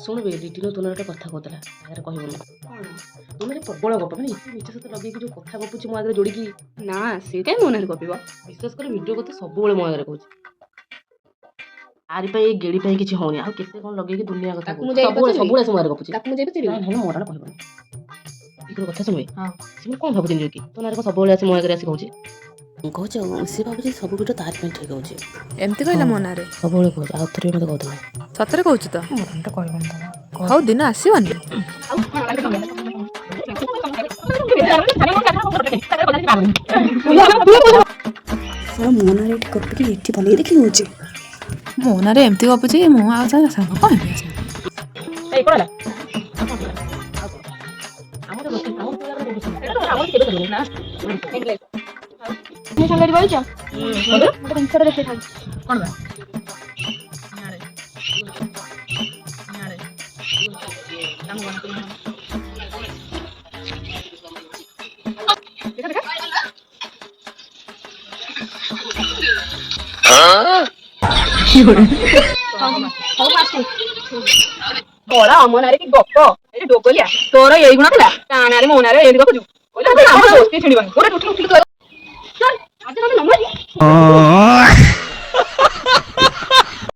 ଶୁଣ ବେ ରିଟିନ ତୁମର ଗୋଟେ କଥା କହୁଥିଲା ଆଗରେ କହିବୁନି ତୁମର ପ୍ରବଳ ଗପ ମାନେ ଏତେ ମିଛ ସତ ଲଗେଇକି ଯୋଉ କଥା ଗପୁଛି ମୋ ଆଗରେ ଯୋଡ଼ିକି ନା ସେ କାଇଁ ମୋ ନାଁରେ ଗପିବ ବିଶ୍ୱାସ କରି ଭିଡ଼ିଓ କଥା ସବୁବେଳେ ମୋ ଆଗରେ କହୁଛି ଆରି ପାଇଁ ଏଇ ଗେଡ଼ି ପାଇଁ କିଛି ହଉନି ଆଉ କେତେ କଣ ଲଗେଇକି ଦୁନିଆ କଥା ତାକୁ ମୁଁ କହୁଛି ଯାଇ ସବୁବେଳେ ପଚାରିବି? ସବୁବେଳେ ସେ ମୋ ଆଗରେ ଗପୁଛି ତାକୁ ମୁଁ ଯାଇ ପଚାରିବି? ହେଲେ ମୋ ନାଁ କହିବନି ଏଗୁলো କଥା ଶୁଣିବେ ହଁ ସେମାନେ କଣ ଭାବୁଛନ୍ତି କି ତୋ ନାଁରେ ସବୁବେଳେ ଆସି ମୋ ଆଗରେ ଆସି କହୁଛି କହୁଛି ସେ ଭାବୁଛି ସବୁ ଭିଡ଼ିଓ ତାରି ପାଇଁ ଠିକ୍ ହଉଛି ଏମିତି କହିଲା ମୋ ନାଁରେ ସବୁବେଳେ କହୁଛି ଆଉ ଥରେ ବି ମୋତେ କହୁଥିଲା ସତରେ କହୁଛୁ ତ ମୋ ନାଁଟା କହିବନି ତ ହଉ ଦିନ ଆସିବନି ମୋ ନାଁରେ ଏଠି ଗପିକି ଏଠି ବନେଇ ଦେଖି ହଉଛି ମୋ ନାଁରେ ଏମିତି ଗପୁଛି ମୁଁ ଆଉ ତା ସାଙ୍ଗ କଣ ହେବି ଆସିବି ଏଇ କଣ ହେଲା ଆମର ରୋଷେଇ ଆମର କେବେ କରିବୁନି ନା ମୋ ସାଙ୍ଗରେ ବଇଛ ଗୋଟେ ଜିନିଷଟା ଦେଖେଇଥାନ୍ତି କଣ ବା ବड़ा ଅମ ନାଁରେ କି ଗପ ଏଠି ଡୋଗଲିଆ ତୋର ଏଇ ଗୁଣ ଥିଲା ତା ନାଁରେ ମୋ ନାଁରେ ଏମିତି ଗପୁଛୁ କହିଲେ ଆମ ଦୋସ୍ତି ଛିଡ଼ିବନି ଗୋଟେ ଉଠିଲୁ ଚାଲ ଆଜି ତମେ ନମ୍ବର